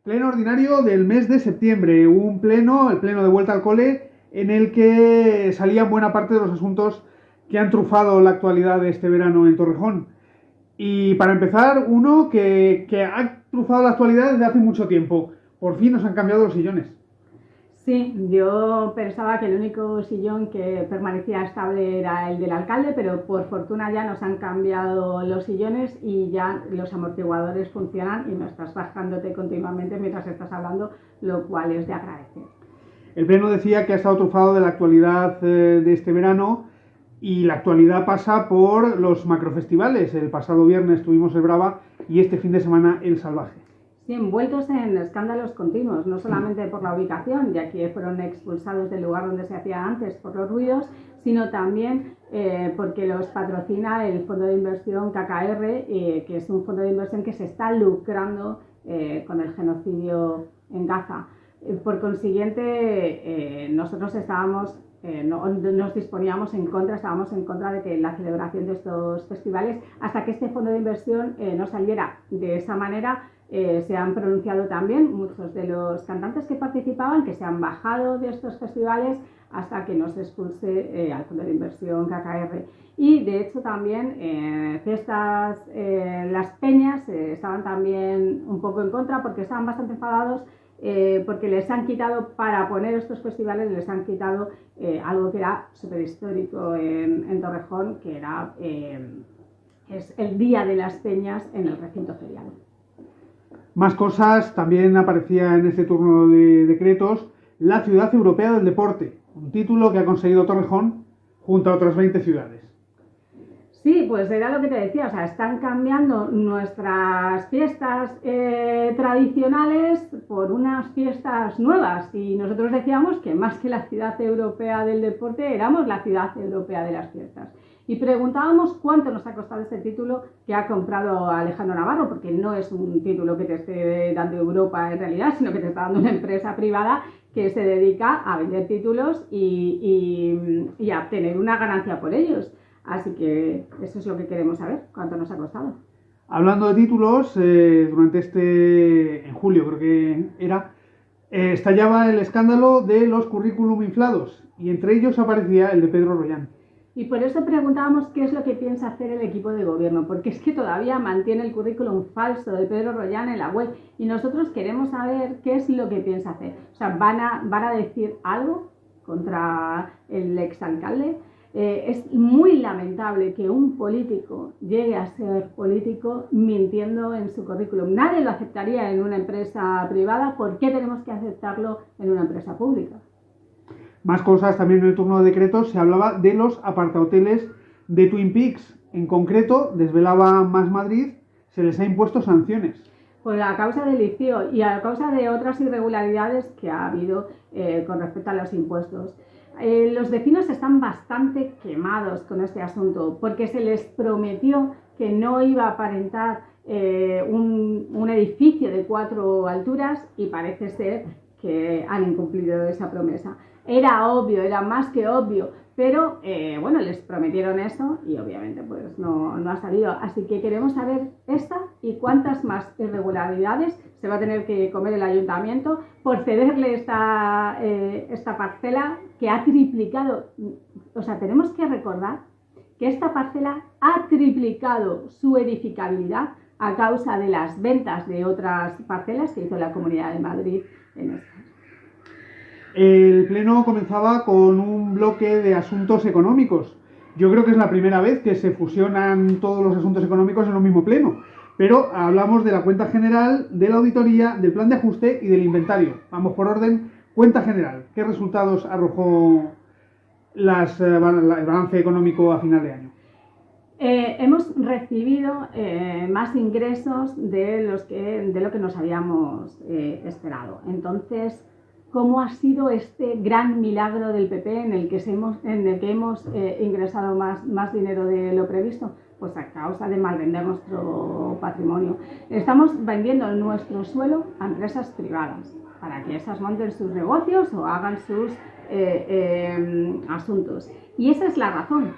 Pleno ordinario del mes de septiembre, un pleno, el pleno de vuelta al cole, en el que salían buena parte de los asuntos que han trufado la actualidad de este verano en Torrejón. Y para empezar, uno que ha trufado la actualidad desde hace mucho tiempo. Por fin nos han cambiado los sillones. Sí, yo pensaba que el único sillón que permanecía estable era el del alcalde, pero por fortuna ya nos han cambiado los sillones y ya los amortiguadores funcionan y no estás bajándote continuamente mientras estás hablando, lo cual es de agradecer. El pleno decía que ha estado trufado de la actualidad de este verano y la actualidad pasa por los macrofestivales. El pasado viernes tuvimos el Brava y este fin de semana el Salvaje. Sí, envueltos en escándalos continuos, no solamente por la ubicación, ya que fueron expulsados del lugar donde se hacía antes por los ruidos, sino también porque los patrocina el fondo de inversión KKR, que es un fondo de inversión que se está lucrando con el genocidio en Gaza. Por consiguiente, nosotros nos disponíamos estábamos en contra de que la celebración de estos festivales, hasta que este fondo de inversión no saliera de esa manera. Se han pronunciado también muchos de los cantantes que participaban, que se han bajado de estos festivales hasta que no se expulse al fondo de inversión KKR. Y de hecho también las peñas estaban también un poco en contra porque estaban bastante enfadados porque les han quitado, para poner estos festivales, les han quitado algo que era súper histórico en Torrejón, que era es el Día de las Peñas en el recinto ferial. Más cosas, también aparecía en este turno de decretos la Ciudad Europea del Deporte, un título que ha conseguido Torrejón junto a otras 20 ciudades. Sí, pues era lo que te decía, o sea, están cambiando nuestras fiestas tradicionales por unas fiestas nuevas y nosotros decíamos que más que la Ciudad Europea del Deporte éramos la Ciudad Europea de las Fiestas. Y preguntábamos cuánto nos ha costado este título que ha comprado Alejandro Navarro, porque no es un título que te esté dando Europa en realidad, sino que te está dando una empresa privada que se dedica a vender títulos y a obtener una ganancia por ellos. Así que eso es lo que queremos saber, cuánto nos ha costado. Hablando de títulos, en julio creo que era, estallaba el escándalo de los currículum inflados y entre ellos aparecía el de Pedro Rollán. Y por eso preguntábamos qué es lo que piensa hacer el equipo de gobierno, porque es que todavía mantiene el currículum falso de Pedro Rollán en la web y nosotros queremos saber qué es lo que piensa hacer. O sea, ¿van a decir algo contra el exalcalde? Es muy lamentable que un político llegue a ser político mintiendo en su currículum. Nadie lo aceptaría en una empresa privada. ¿Por qué tenemos que aceptarlo en una empresa pública? Más cosas, también en el turno de decretos se hablaba de los apartahoteles de Twin Peaks. En concreto, desvelaba Más Madrid, se les ha impuesto sanciones. Por la causa del ICIO y a causa de otras irregularidades que ha habido con respecto a los impuestos. Los vecinos están bastante quemados con este asunto porque se les prometió que no iba a aparentar un edificio de 4 alturas y parece ser que han incumplido esa promesa. Era obvio, era más que obvio, pero bueno, les prometieron eso y obviamente pues no ha salido. Así que queremos saber esta y cuántas más irregularidades se va a tener que comer el ayuntamiento por cederle esta parcela que ha triplicado. O sea, tenemos que recordar que esta parcela ha triplicado su edificabilidad a causa de las ventas de otras parcelas que hizo la Comunidad de Madrid en este. El pleno comenzaba con un bloque de asuntos económicos. Yo creo que es la primera vez que se fusionan todos los asuntos económicos en un mismo pleno. Pero hablamos de la cuenta general, de la auditoría, del plan de ajuste y del inventario. Vamos por orden. Cuenta general. ¿Qué resultados arrojó el balance económico a final de año? Hemos recibido más ingresos de lo que nos habíamos esperado. Entonces, ¿cómo ha sido este gran milagro del PP en el que hemos ingresado más dinero de lo previsto? Pues a causa de malvender nuestro patrimonio. Estamos vendiendo nuestro suelo a empresas privadas para que esas monten sus negocios o hagan sus asuntos. Y esa es la razón.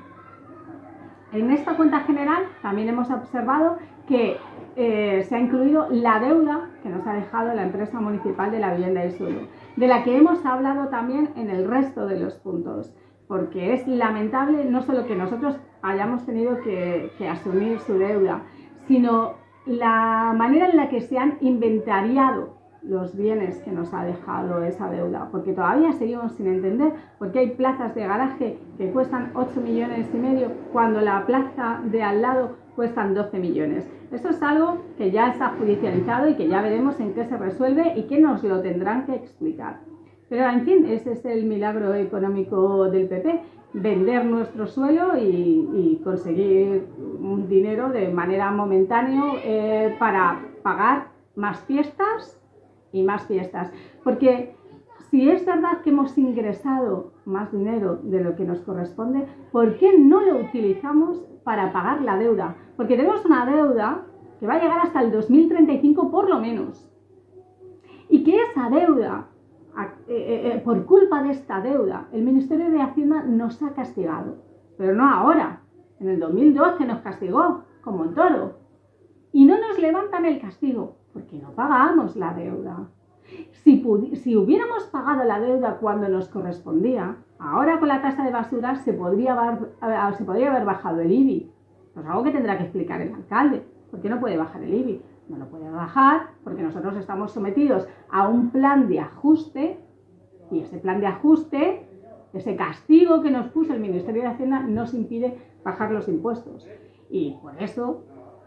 En esta cuenta general también hemos observado que se ha incluido la deuda que nos ha dejado la empresa municipal de la vivienda y suelo, de la que hemos hablado también en el resto de los puntos, porque es lamentable no solo que nosotros hayamos tenido que asumir su deuda, sino la manera en la que se han inventariado los bienes que nos ha dejado esa deuda, porque todavía seguimos sin entender por qué hay plazas de garaje que cuestan 8,5 millones cuando la plaza de al lado cuestan 12 millones. Eso es algo que ya está judicializado y que ya veremos en qué se resuelve y que nos lo tendrán que explicar. Pero en fin, ese es el milagro económico del PP, vender nuestro suelo y conseguir un dinero de manera momentánea para pagar más fiestas y más fiestas. Porque si es verdad que hemos ingresado más dinero de lo que nos corresponde, ¿por qué no lo utilizamos para pagar la deuda? Porque tenemos una deuda que va a llegar hasta el 2035 por lo menos. Y que esa deuda, por culpa de esta deuda, el Ministerio de Hacienda nos ha castigado. Pero no ahora. En el 2012 nos castigó, como en toro. Y no nos levantan el castigo, porque no pagamos la deuda. Si hubiéramos pagado la deuda cuando nos correspondía, ahora con la tasa de basura se podría haber bajado el IBI. Pues algo que tendrá que explicar el alcalde. ¿Por qué no puede bajar el IBI? No lo puede bajar porque nosotros estamos sometidos a un plan de ajuste y ese plan de ajuste, ese castigo que nos puso el Ministerio de Hacienda, nos impide bajar los impuestos. Y por eso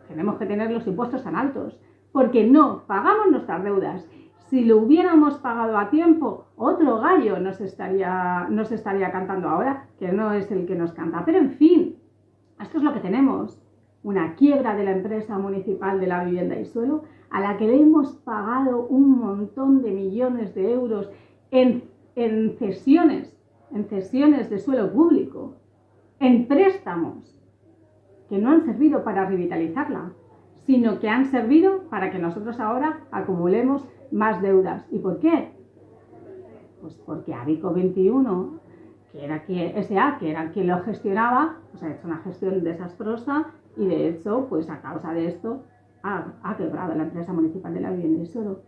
tenemos que tener los impuestos tan altos, porque no pagamos nuestras deudas. Si lo hubiéramos pagado a tiempo, otro gallo nos estaría cantando ahora, que no es el que nos canta. Pero en fin, esto es lo que tenemos. Una quiebra de la empresa municipal de la vivienda y suelo, a la que le hemos pagado un montón de millones de euros en cesiones de suelo público, en préstamos, que no han servido para revitalizarla, sino que han servido para que nosotros ahora acumulemos más deudas. ¿Y por qué? Pues porque Abico 21, que era quien lo gestionaba, pues ha hecho una gestión desastrosa y de hecho, pues a causa de esto, ha quebrado la empresa municipal de la vivienda y suelo.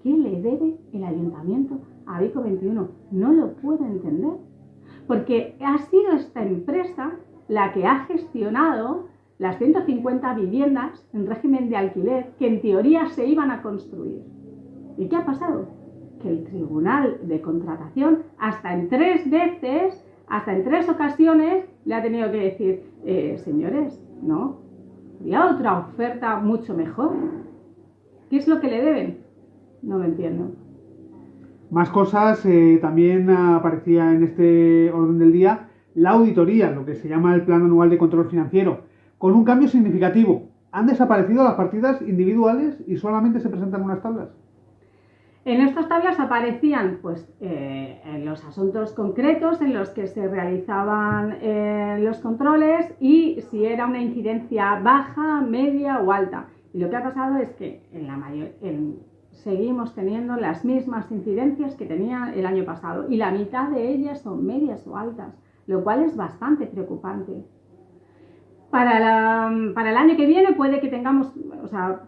¿Qué le debe el ayuntamiento a Abico 21? No lo puedo entender, porque ha sido esta empresa la que ha gestionado las 150 viviendas en régimen de alquiler que en teoría se iban a construir. ¿Y qué ha pasado? Que el Tribunal de Contratación, hasta en 3 ocasiones, le ha tenido que decir, señores, no, había otra oferta mucho mejor. ¿Qué es lo que le deben? No lo entiendo. Más cosas, también aparecía en este orden del día la auditoría, lo que se llama el Plan Anual de Control Financiero, con un cambio significativo. Han desaparecido las partidas individuales y solamente se presentan unas tablas. En estas tablas aparecían en los asuntos concretos en los que se realizaban los controles y si era una incidencia baja, media o alta. Y lo que ha pasado es que seguimos teniendo las mismas incidencias que tenía el año pasado y la mitad de ellas son medias o altas, lo cual es bastante preocupante. Para el año que viene puede que tengamos,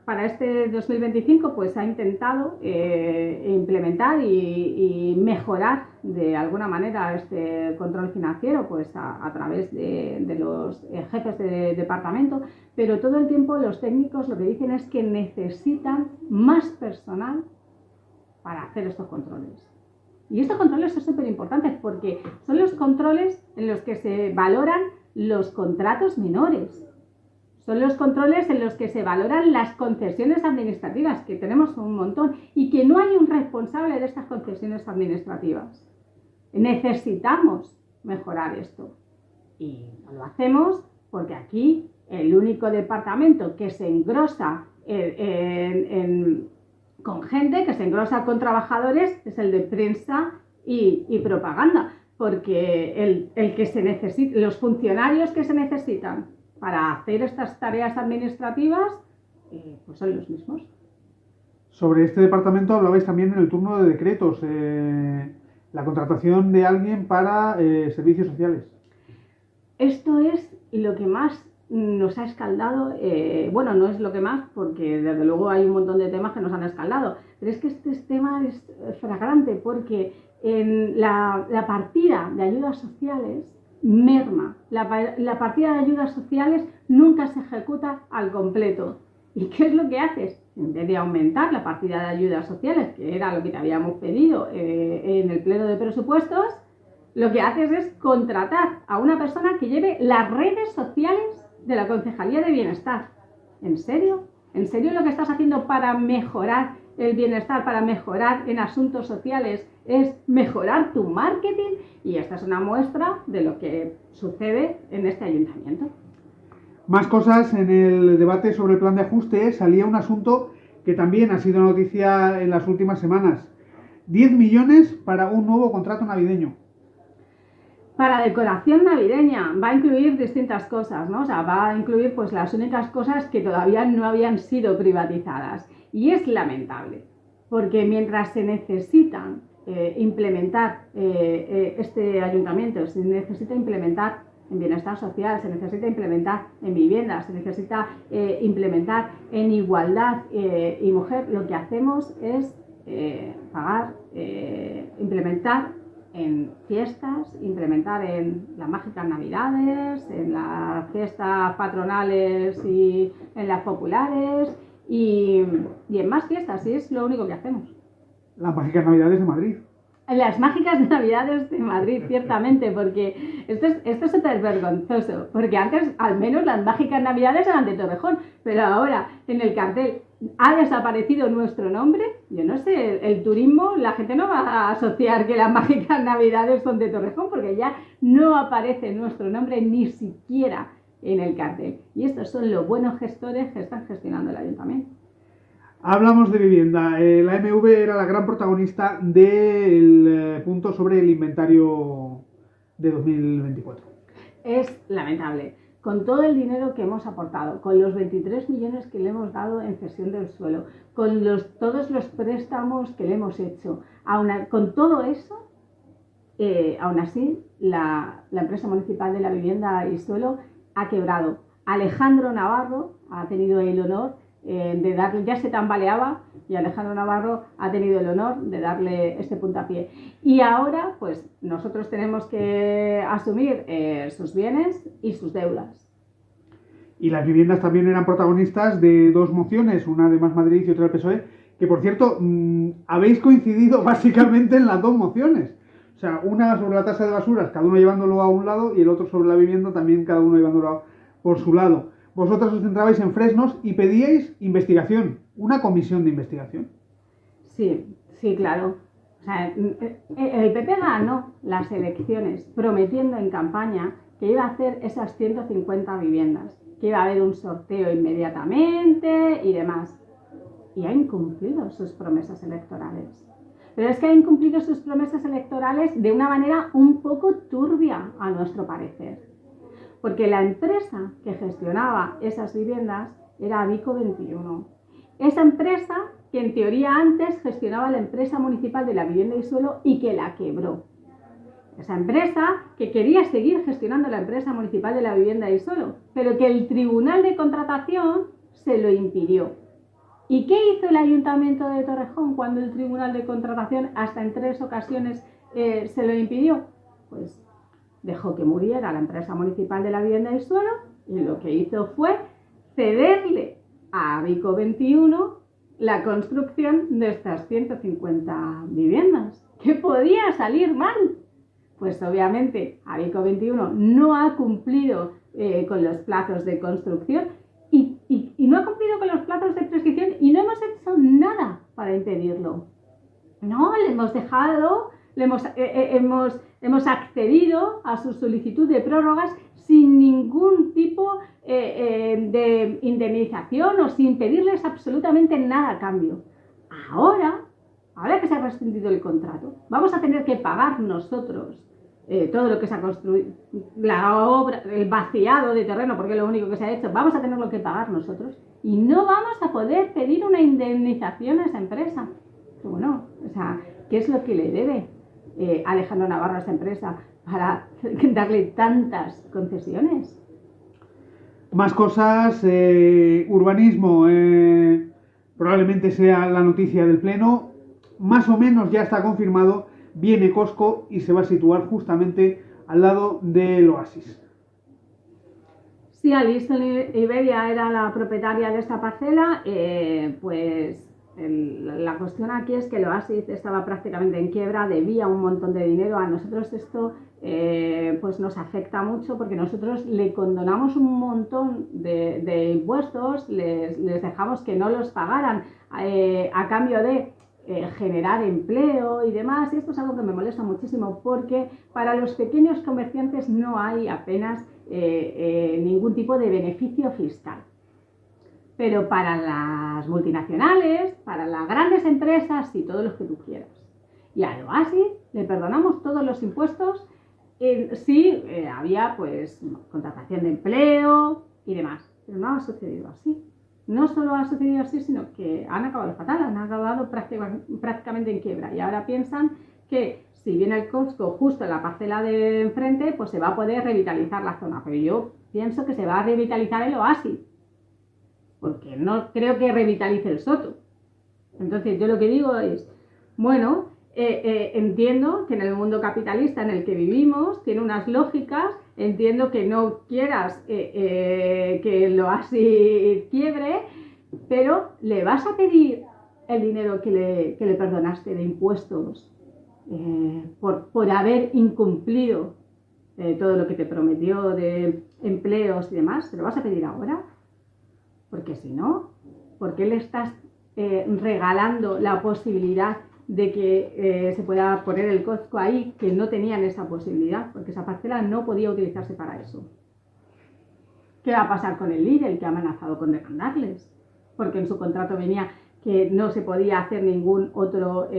para este 2025 pues se ha intentado implementar y mejorar de alguna manera este control financiero pues a través de los jefes de departamento, pero todo el tiempo los técnicos lo que dicen es que necesitan más personal para hacer estos controles. Y estos controles son súper importantes porque son los controles en los que se valoran los contratos menores. Son los controles en los que se valoran las concesiones administrativas, que tenemos un montón, y que no hay un responsable de estas concesiones administrativas. Necesitamos mejorar esto. Y no lo hacemos porque aquí el único departamento que se engrosa con gente, que se engrosa con trabajadores, es el de prensa y propaganda. Porque el que se necesita, los funcionarios que se necesitan para hacer estas tareas administrativas, pues son los mismos. Sobre este departamento hablabais también en el turno de decretos, la contratación de alguien para servicios sociales. Esto es lo que más nos ha escaldado, bueno, no es lo que más, porque desde luego hay un montón de temas que nos han escaldado, pero es que este tema es flagrante porque en la partida de ayudas sociales merma, la partida de ayudas sociales nunca se ejecuta al completo. ¿Y qué es lo que haces? En vez de aumentar la partida de ayudas sociales, que era lo que te habíamos pedido en el pleno de presupuestos, lo que haces es contratar a una persona que lleve las redes sociales de la Concejalía de Bienestar. ¿En serio? ¿En serio lo que estás haciendo para mejorar el bienestar, para mejorar en asuntos sociales, es mejorar tu marketing? Y esta es una muestra de lo que sucede en este ayuntamiento. Más cosas, en el debate sobre el plan de ajuste salía un asunto que también ha sido noticia en las últimas semanas. 10 millones para un nuevo contrato navideño. Para decoración navideña va a incluir distintas cosas, ¿no? O sea, va a incluir pues las únicas cosas que todavía no habían sido privatizadas. Y es lamentable, porque mientras se necesitan implementar este ayuntamiento, se necesita implementar en bienestar social, se necesita implementar en vivienda, se necesita implementar en igualdad y mujer, lo que hacemos es implementar en fiestas, implementar en las mágicas navidades, en las fiestas patronales y en las populares y en más fiestas, y es lo único que hacemos. Las mágicas navidades de Madrid. Las mágicas navidades de Madrid, ciertamente, porque esto es súper vergonzoso, porque antes al menos las mágicas navidades eran de Torrejón, pero ahora en el cartel ha desaparecido nuestro nombre. Yo no sé, el turismo, la gente no va a asociar que las mágicas navidades son de Torrejón, porque ya no aparece nuestro nombre ni siquiera en el cartel. Y estos son los buenos gestores que están gestionando el ayuntamiento. Hablamos de vivienda. La MV era la gran protagonista del punto sobre el inventario de 2024. Es lamentable. Con todo el dinero que hemos aportado, con los 23 millones que le hemos dado en cesión del suelo, con todos los préstamos que le hemos hecho, con todo eso, aún así, la empresa municipal de la vivienda y suelo ha quebrado. Alejandro Navarro ha tenido el honor de darle, ya se tambaleaba, y Alejandro Navarro ha tenido el honor de darle este puntapié. Y ahora, pues, nosotros tenemos que asumir sus bienes y sus deudas. Y las viviendas también eran protagonistas de dos mociones, una de Más Madrid y otra del PSOE, que por cierto, habéis coincidido básicamente en las dos mociones. O sea, una sobre la tasa de basuras, cada uno llevándolo a un lado, y el otro sobre la vivienda, también cada uno llevándolo por su lado. Vosotros os centrabais en fresnos y pedíais investigación, una comisión de investigación. Sí, claro. O sea, el PP ganó las elecciones prometiendo en campaña que iba a hacer esas 150 viviendas, que iba a haber un sorteo inmediatamente y demás. Y ha incumplido sus promesas electorales. Pero es que ha incumplido sus promesas electorales de una manera un poco turbia, a nuestro parecer. Porque la empresa que gestionaba esas viviendas era Abico 21. Esa empresa que en teoría antes gestionaba la empresa municipal de la vivienda y suelo y que la quebró. Esa empresa que quería seguir gestionando la empresa municipal de la vivienda y suelo, pero que el Tribunal de Contratación se lo impidió. ¿Y qué hizo el Ayuntamiento de Torrejón cuando el Tribunal de Contratación hasta en 3 ocasiones se lo impidió? Pues dejó que muriera la empresa municipal de la vivienda y suelo, y lo que hizo fue cederle a Abico 21 la construcción de estas 150 viviendas. ¿Qué podía salir mal? Pues obviamente Abico 21 no ha cumplido con los plazos de construcción y no ha cumplido con los plazos de prescripción, y no hemos hecho nada para impedirlo. No, le hemos dejado, hemos accedido a su solicitud de prórrogas sin ningún tipo de indemnización o sin pedirles absolutamente nada a cambio. Ahora que se ha rescindido el contrato, vamos a tener que pagar nosotros todo lo que se ha construido, la obra, el vaciado de terreno, porque es lo único que se ha hecho, vamos a tenerlo que pagar nosotros y no vamos a poder pedir una indemnización a esa empresa. Pero bueno, o sea, ¿qué es lo que le debe Alejandro Navarro a esa empresa para darle tantas concesiones? Más cosas, urbanismo, probablemente sea la noticia del Pleno. Más o menos ya está confirmado, viene Costco y se va a situar justamente al lado del Oasis. Sí, Alstom Iberia era la propietaria de esta parcela, pues la cuestión aquí es que el Oasis estaba prácticamente en quiebra, debía un montón de dinero. A nosotros esto pues nos afecta mucho porque nosotros le condonamos un montón de impuestos, les dejamos que no los pagaran a cambio de generar empleo y demás. Y esto es algo que me molesta muchísimo porque para los pequeños comerciantes no hay apenas ningún tipo de beneficio fiscal. Pero para las multinacionales, para las grandes empresas y todos los que tú quieras. Y al Oasis le perdonamos todos los impuestos si había pues contratación de empleo y demás. Pero no ha sucedido así. No solo ha sucedido así, sino que han acabado fatal, han acabado prácticamente en quiebra. Y ahora piensan que si viene el Costco justo en la parcela de enfrente, pues se va a poder revitalizar la zona. Pero yo pienso que se va a revitalizar el Oasis, porque no creo que revitalice el Soto. Entonces yo lo que digo es, bueno, entiendo que en el mundo capitalista en el que vivimos tiene unas lógicas, entiendo que no quieras que el Oasis quiebre, pero ¿le vas a pedir el dinero que le perdonaste de impuestos por haber incumplido todo lo que te prometió de empleos y demás? ¿Se lo vas a pedir ahora? Porque si no, ¿por qué le estás regalando la posibilidad de que se pueda poner el Costco ahí, que no tenían esa posibilidad? Porque esa parcela no podía utilizarse para eso. ¿Qué va a pasar con el Lidl, que ha amenazado con demandarles? Porque en su contrato venía que no se podía hacer ningún otro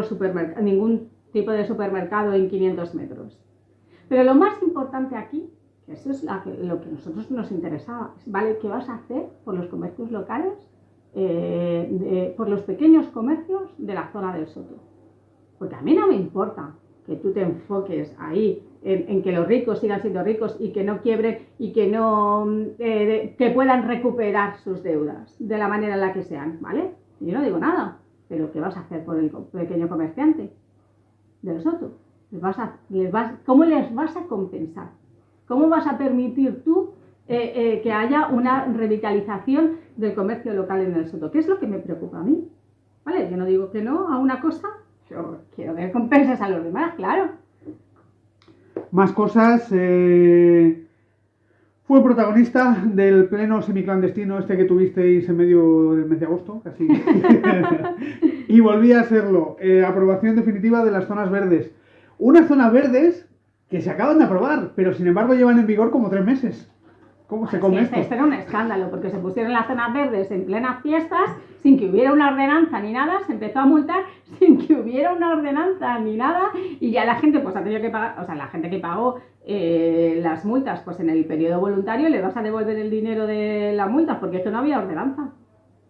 supermercado, ningún tipo de supermercado en 500 metros. Pero lo más importante aquí, que eso es lo que a nosotros nos interesaba, ¿vale? ¿Qué vas a hacer por los comercios locales, por los pequeños comercios de la zona del Soto? Porque a mí no me importa que tú te enfoques ahí en que los ricos sigan siendo ricos y que no quiebren y que no que puedan recuperar sus deudas de la manera en la que sean, ¿vale? Yo no digo nada, pero ¿qué vas a hacer por el pequeño comerciante del Soto? ¿Cómo les vas a compensar? ¿Cómo vas a permitir tú que haya una revitalización del comercio local en el Soto? ¿Qué es lo que me preocupa a mí? ¿Vale? Yo no digo que no a una cosa, yo quiero que compenses a los demás, claro. Más cosas. Fue protagonista del pleno semiclandestino este que tuvisteis en medio del mes de agosto, casi. Y volví a serlo. Aprobación definitiva de las zonas verdes. Unas zonas verdes que se acaban de aprobar, pero sin embargo llevan en vigor como 3 meses. ¿Cómo se come esto? Esto era un escándalo, porque se pusieron las zonas verdes en plenas fiestas, sin que hubiera una ordenanza ni nada, se empezó a multar sin que hubiera una ordenanza ni nada, y ya la gente pues ha tenido que pagar, o sea, la gente que pagó las multas pues en el periodo voluntario, le vas a devolver el dinero de las multas, porque es que no había ordenanza.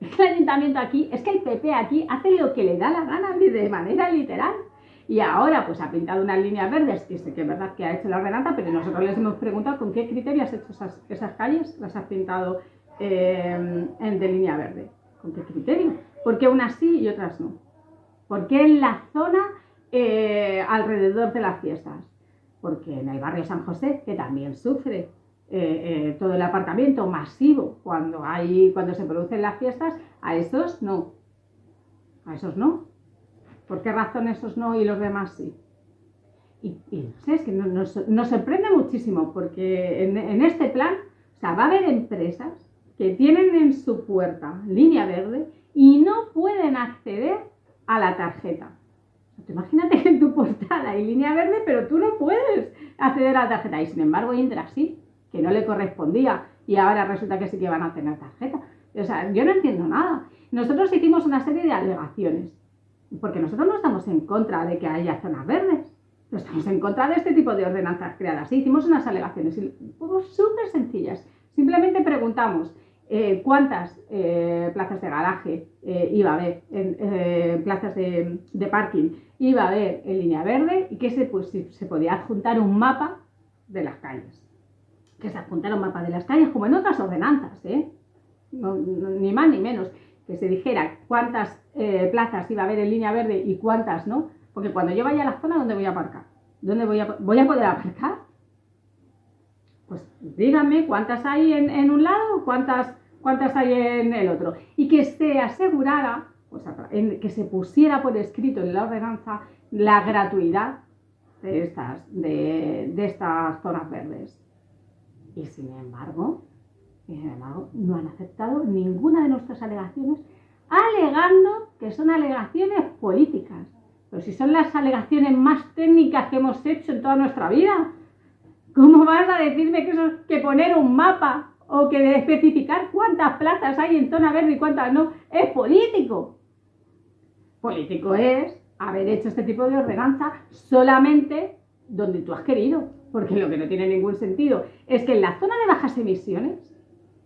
Es que el ayuntamiento aquí, es que el PP aquí hace lo que le da la gana de manera literal. Y ahora pues ha pintado unas líneas verdes, que sé que es verdad que ha hecho la ordenanza, pero nosotros les hemos preguntado con qué criterio has hecho esas calles, las has pintado de línea verde. ¿Con qué criterio? ¿Por qué unas sí y otras no? ¿Por qué en la zona alrededor de las fiestas? Porque en el barrio San José, que también sufre todo el aparcamiento masivo cuando se producen las fiestas, a esos no. A esos no. ¿Por qué razón esos no y los demás sí? Y no sé, es que nos sorprende muchísimo, porque en este plan, o sea, va a haber empresas que tienen en su puerta línea verde y no pueden acceder a la tarjeta. O sea, imagínate que en tu portal hay línea verde, pero tú no puedes acceder a la tarjeta. Y sin embargo, Indra sí, que no le correspondía, y ahora resulta que sí que van a tener tarjeta. O sea, yo no entiendo nada. Nosotros hicimos una serie de alegaciones, porque nosotros no estamos en contra de que haya zonas verdes, no estamos en contra de este tipo de ordenanzas creadas. Sí, hicimos unas alegaciones súper sencillas. Simplemente preguntamos cuántas plazas de garaje iba a haber, plazas de parking iba a haber en línea verde, y que se podía adjuntar un mapa de las calles. que se apuntara un mapa de las calles, como en otras ordenanzas, ni más ni menos, que se dijera cuántas plazas iba a haber en línea verde y cuántas no, porque cuando yo vaya a la zona, ¿dónde voy a aparcar? ¿Dónde voy a poder aparcar? Pues díganme cuántas hay en un lado, cuántas hay en el otro. Y que se asegurara, pues, que se pusiera por escrito en la ordenanza la gratuidad de estas zonas verdes. Y sin embargo, no han aceptado ninguna de nuestras alegaciones, alegando que son alegaciones políticas. Pero si son las alegaciones más técnicas que hemos hecho en toda nuestra vida, ¿cómo vas a decirme que poner un mapa o que especificar cuántas plazas hay en zona verde y cuántas no es político? Político es haber hecho este tipo de ordenanza solamente donde tú has querido, porque lo que no tiene ningún sentido es que en la zona de bajas emisiones,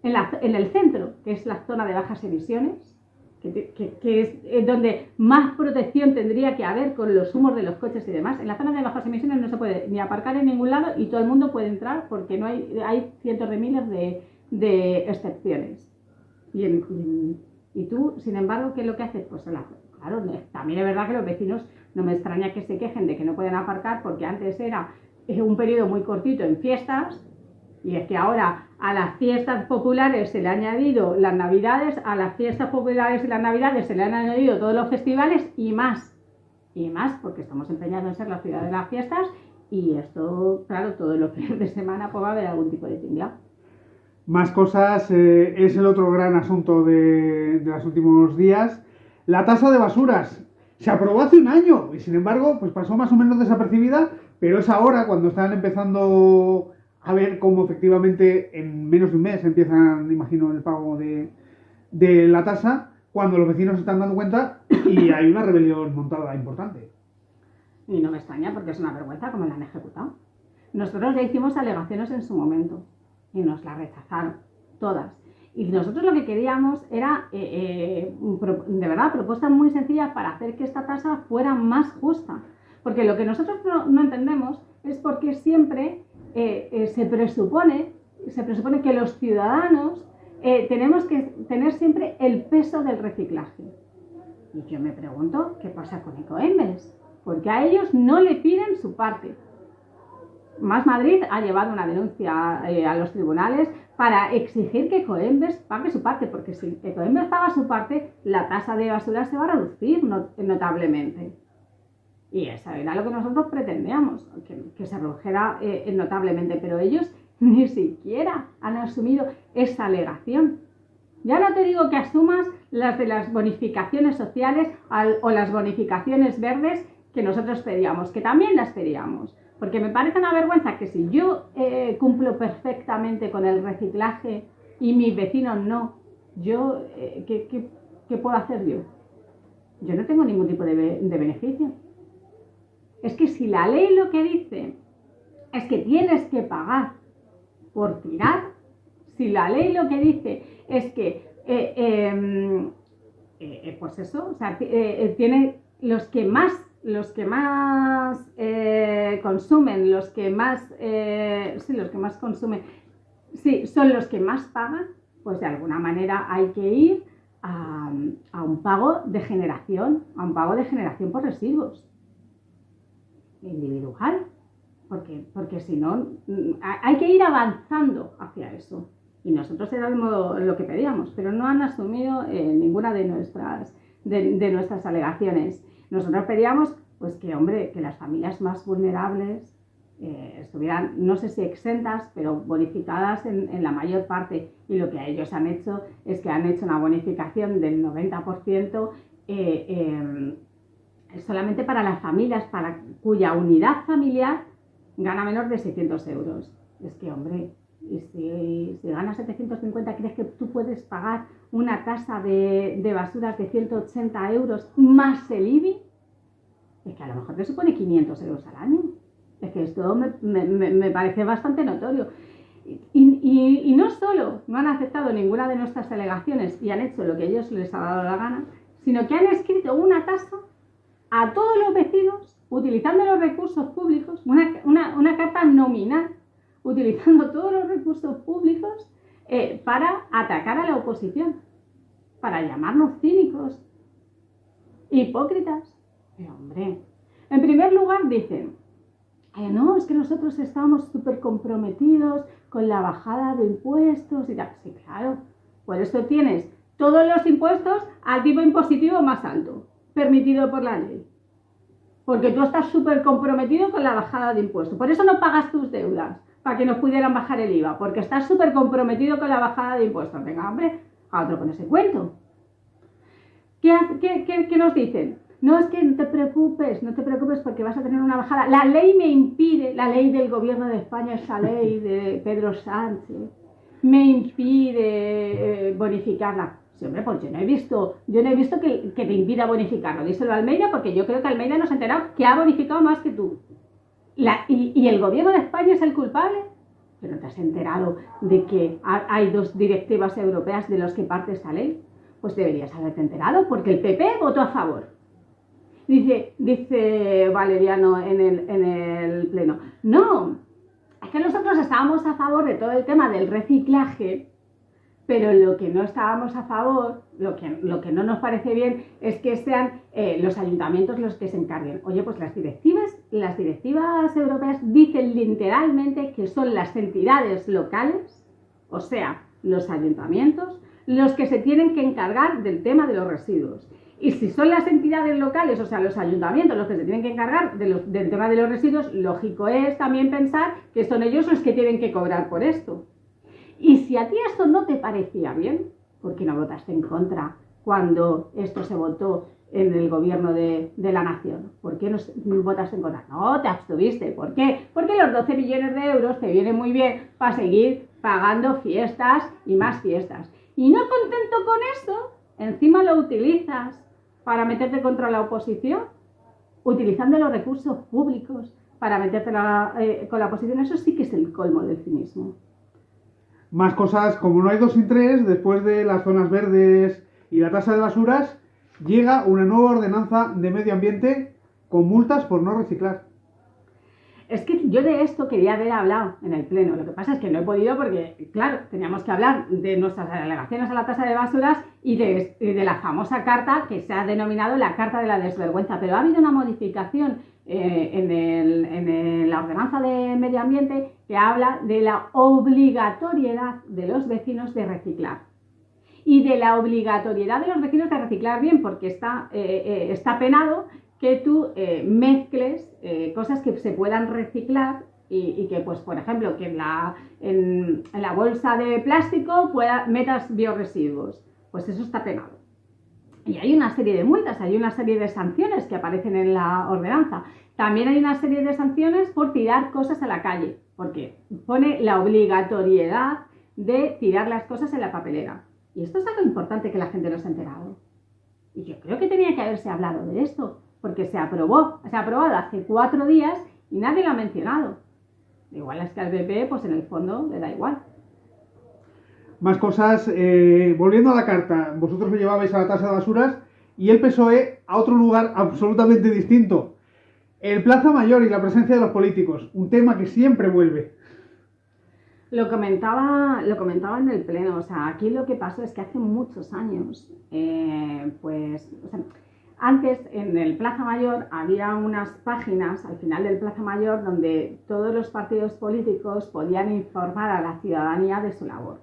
en el centro, que es la zona de bajas emisiones, que es donde más protección tendría que haber con los humos de los coches y demás, en la zona de bajas emisiones no se puede ni aparcar en ningún lado y todo el mundo puede entrar porque no hay cientos de miles de excepciones. Y tú, sin embargo, ¿qué es lo que haces? Pues claro, también es verdad que los vecinos no me extraña que se quejen de que no pueden aparcar porque antes era un periodo muy cortito en fiestas. Y es que ahora a las fiestas populares se le han añadido las navidades, a las fiestas populares y las navidades se le han añadido todos los festivales y más. Y más, porque estamos empeñados en ser la ciudad de las fiestas y esto, claro, todos los fines de semana pues va a haber algún tipo de tinglao. Más cosas, es el otro gran asunto de los últimos días. La tasa de basuras se aprobó hace un año y sin embargo pues pasó más o menos desapercibida, pero es ahora cuando están empezando a ver cómo efectivamente en menos de un mes empiezan, imagino, el pago de la tasa, cuando los vecinos se están dando cuenta y hay una rebelión montada importante. Y no me extraña porque es una vergüenza cómo la han ejecutado. Nosotros ya hicimos alegaciones en su momento y nos las rechazaron, todas. Y nosotros lo que queríamos era, de verdad, propuestas muy sencillas para hacer que esta tasa fuera más justa. Porque lo que nosotros no entendemos es por qué siempre se presupone que los ciudadanos tenemos que tener siempre el peso del reciclaje. Y yo me pregunto, ¿qué pasa con Ecoembes? Porque a ellos no le piden su parte. Más Madrid ha llevado una denuncia a los tribunales para exigir que Ecoembes pague su parte, porque si Ecoembes paga su parte, la tasa de basura se va a reducir notablemente. Y eso era lo que nosotros pretendíamos, que se redujera notablemente, pero ellos ni siquiera han asumido esa alegación. Ya no te digo que asumas las de las bonificaciones sociales o las bonificaciones verdes que nosotros pedíamos, que también las pedíamos. Porque me parece una vergüenza que si yo cumplo perfectamente con el reciclaje y mis vecinos no, ¿qué puedo hacer yo? Yo no tengo ningún tipo de beneficio. Es que si la ley lo que dice es que tienes que pagar por tirar, si la ley lo que dice es que, pues eso, o sea, tiene los que más consumen, los que más consumen, sí, son los que más pagan, pues de alguna manera hay que ir a un pago de generación, por residuos individual, porque si no, hay que ir avanzando hacia eso. Y nosotros era lo que pedíamos, pero no han asumido ninguna de nuestras alegaciones. Nosotros pedíamos pues que las familias más vulnerables estuvieran, no sé si exentas, pero bonificadas en la mayor parte. Y lo que ellos han hecho es que han hecho una bonificación del 90% solamente para las familias cuya unidad familiar gana menos de 600 euros. Es que, hombre, y si ganas 750, ¿crees que tú puedes pagar una tasa de basuras de 180 euros más el IBI? Es que a lo mejor te supone 500 euros al año. Es que esto me parece bastante notorio. Y no solo no han aceptado ninguna de nuestras alegaciones y han hecho lo que a ellos les ha dado la gana, sino que han escrito una tasa a todos los vecinos, utilizando los recursos públicos, una carta nominal, utilizando todos los recursos públicos para atacar a la oposición, para llamarnos cínicos, hipócritas. Pero hombre, en primer lugar dicen, no, es que nosotros estamos súper comprometidos con la bajada de impuestos y tal. Sí, claro, por eso tienes todos los impuestos al tipo impositivo más alto, permitido por la ley. Porque tú estás súper comprometido con la bajada de impuestos. Por eso no pagas tus deudas, para que nos pudieran bajar el IVA, porque estás súper comprometido con la bajada de impuestos. Venga, hombre, a otro con ese cuento. ¿Qué nos dicen? No, es que no te preocupes porque vas a tener una bajada. La ley me impide, la ley del gobierno de España, esa ley de Pedro Sánchez, me impide bonificarla. Sí, hombre, pues yo no he visto que te impida bonificarlo. Díselo a Almeida, porque yo creo que Almeida nos ha enterado que ha bonificado más que tú. ¿Y el gobierno de España es el culpable? ¿Pero te has enterado de que hay 2 directivas europeas de las que parte esa ley? Pues deberías haberte enterado, porque el PP votó a favor. Dice Valeriano en el pleno. No, es que nosotros estábamos a favor de todo el tema del reciclaje, pero lo que no estábamos a favor, lo que no nos parece bien es que sean los ayuntamientos los que se encarguen. Oye, pues las directivas europeas dicen literalmente que son las entidades locales, o sea, los ayuntamientos, los que se tienen que encargar del tema de los residuos. Y si son las entidades locales, o sea, los ayuntamientos los que se tienen que encargar del tema de los residuos, lógico es también pensar que son ellos los que tienen que cobrar por esto. Y si a ti esto no te parecía bien, ¿por qué no votaste en contra cuando esto se votó en el gobierno de la nación? ¿Por qué no votaste en contra? No, te abstuviste. ¿Por qué? Porque los 12 millones de euros te vienen muy bien para seguir pagando fiestas y más fiestas. Y no contento con esto, encima lo utilizas para meterte contra la oposición, utilizando los recursos públicos para meterte con la oposición. Eso sí que es el colmo del cinismo. Más cosas, como no hay 2 sin 3, después de las zonas verdes y la tasa de basuras, llega una nueva ordenanza de medio ambiente con multas por no reciclar. Es que yo de esto quería haber hablado en el pleno. Lo que pasa es que no he podido porque, claro, teníamos que hablar de nuestras alegaciones a la tasa de basuras y de la famosa carta que se ha denominado la Carta de la Desvergüenza. Pero ha habido una modificación en la ordenanza de medio ambiente que habla de la obligatoriedad de los vecinos de reciclar. Y de la obligatoriedad de los vecinos de reciclar bien, porque está penado que tú mezcles cosas que se puedan reciclar y que, pues, por ejemplo, que en la bolsa de plástico metas biorresiduos. Pues eso está penado. Y hay una serie de multas, hay una serie de sanciones que aparecen en la ordenanza. También hay una serie de sanciones por tirar cosas a la calle, porque pone la obligatoriedad de tirar las cosas en la papelera. Y esto es algo importante que la gente no se ha enterado. Y yo creo que tenía que haberse hablado de esto, porque se ha aprobado hace 4 días y nadie lo ha mencionado. Igual es que al PP, pues en el fondo, le da igual. Más cosas, volviendo a la carta, vosotros lo llevabais a la tasa de basuras y el PSOE a otro lugar absolutamente distinto. El Plaza Mayor y la presencia de los políticos, un tema que siempre vuelve. Lo comentaba en el pleno, o sea, aquí lo que pasó es que hace muchos años, antes en el Plaza Mayor había unas páginas al final del Plaza Mayor donde todos los partidos políticos podían informar a la ciudadanía de su labor.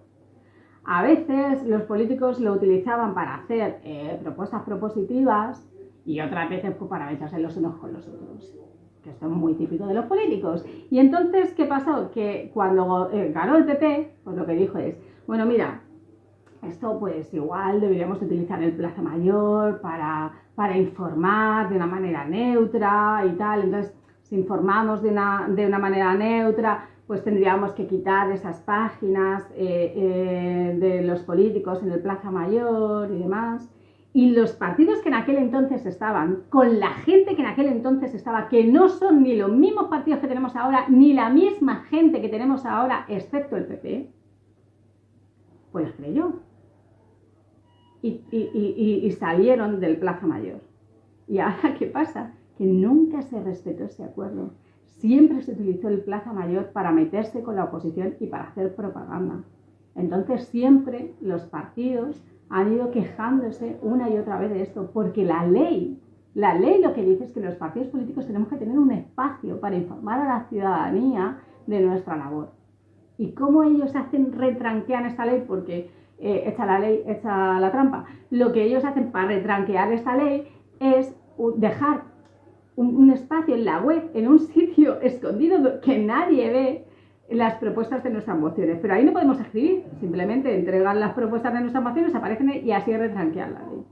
A veces los políticos lo utilizaban para hacer propuestas propositivas y otras veces pues, para echarse los unos con los otros, que esto es muy típico de los políticos. Y entonces, ¿qué pasó? Que cuando ganó el PP, pues lo que dijo es, bueno, mira, esto pues igual deberíamos utilizar el Plaza Mayor para informar de una manera neutra y tal. Entonces, si informamos de una manera neutra, pues tendríamos que quitar esas páginas de los políticos en el Plaza Mayor y demás. Y los partidos que en aquel entonces estaban, con la gente que en aquel entonces estaba, que no son ni los mismos partidos que tenemos ahora, ni la misma gente que tenemos ahora, excepto el PP, pues los creyó. Y salieron del Plaza Mayor. ¿Y ahora qué pasa? Que nunca se respetó ese acuerdo. siempre se utilizó el Plaza Mayor para meterse con la oposición y para hacer propaganda. Entonces siempre los partidos han ido quejándose una y otra vez de esto, porque la ley lo que dice es que los partidos políticos tenemos que tener un espacio para informar a la ciudadanía de nuestra labor. ¿Y cómo ellos retranquean esta ley? Porque echa la ley, echa la trampa. Lo que ellos hacen para retranquear esta ley es dejar un espacio en la web, en un sitio escondido que nadie ve, las propuestas de nuestras mociones. Pero ahí no podemos escribir, simplemente entregan las propuestas de nuestras mociones, aparecen y así retranquean la ley.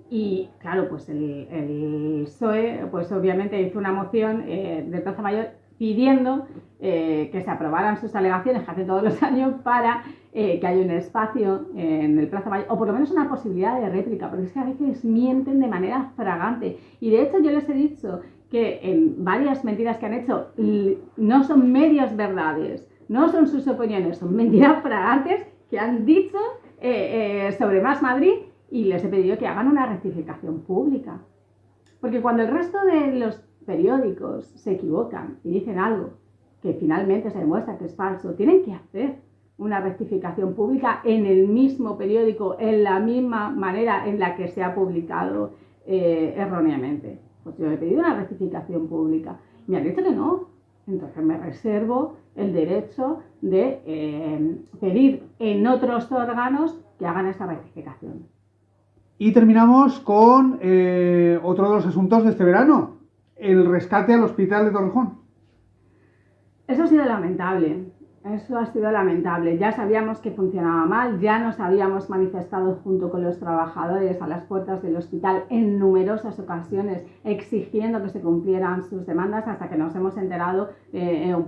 Y claro, pues el PSOE pues obviamente hizo una moción del Plaza Mayor pidiendo que se aprobaran sus alegaciones que hace todos los años para que haya un espacio en el Plaza Mayor, o por lo menos una posibilidad de réplica, porque es que a veces mienten de manera fragante. Y de hecho yo les he dicho que en varias mentiras que han hecho no son medias verdades, no son sus opiniones, son mentiras fragantes que han dicho sobre Más Madrid, y les he pedido que hagan una rectificación pública. Porque cuando el resto de los periódicos se equivocan y dicen algo que finalmente se demuestra que es falso, tienen que hacer una rectificación pública en el mismo periódico, en la misma manera en la que se ha publicado erróneamente. Pues yo he pedido una rectificación pública. Me han dicho que no. Entonces me reservo el derecho de pedir en otros órganos que hagan esta rectificación. Y terminamos con otro de los asuntos de este verano, el rescate al hospital de Torrejón. Eso ha sido lamentable. Eso ha sido lamentable. Ya sabíamos que funcionaba mal, ya nos habíamos manifestado junto con los trabajadores a las puertas del hospital en numerosas ocasiones exigiendo que se cumplieran sus demandas, hasta que nos hemos enterado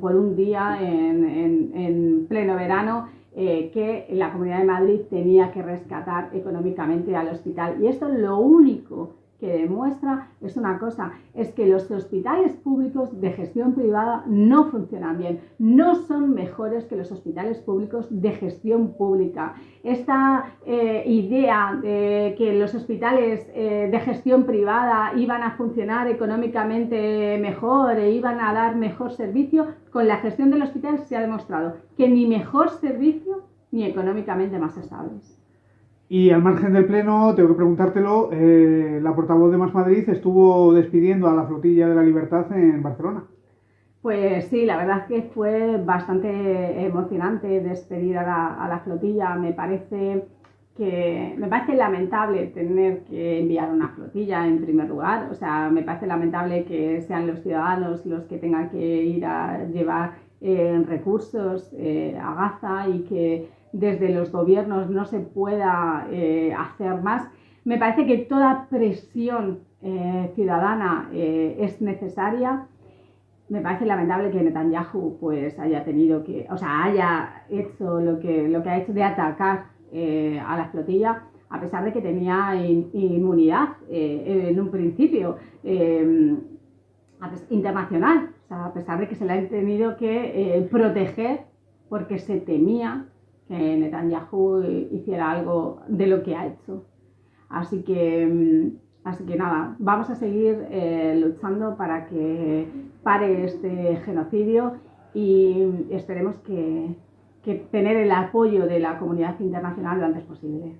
por un día en pleno verano que la Comunidad de Madrid tenía que rescatar económicamente al hospital. Y esto lo único que demuestra es una cosa, es que los hospitales públicos de gestión privada no funcionan bien, no son mejores que los hospitales públicos de gestión pública. Esta idea de que los hospitales de gestión privada iban a funcionar económicamente mejor e iban a dar mejor servicio, con la gestión del hospital se ha demostrado que ni mejor servicio ni económicamente más estables. Y al margen del pleno, tengo que preguntártelo, la portavoz de Más Madrid estuvo despidiendo a la Flotilla de la Libertad en Barcelona. Pues sí, la verdad es que fue bastante emocionante despedir a la flotilla. Me parece lamentable tener que enviar una flotilla en primer lugar. O sea, me parece lamentable que sean los ciudadanos los que tengan que ir a llevar recursos a Gaza y que desde los gobiernos no se pueda hacer más. Me parece que toda presión ciudadana es necesaria. Me parece lamentable que Netanyahu pues haya hecho lo que ha hecho de atacar a la flotilla, a pesar de que tenía inmunidad en un principio internacional, o sea, a pesar de que se le ha tenido que proteger porque se temía que Netanyahu hiciera algo de lo que ha hecho. Así que nada, vamos a seguir luchando para que pare este genocidio y esperemos que tener el apoyo de la comunidad internacional lo antes posible.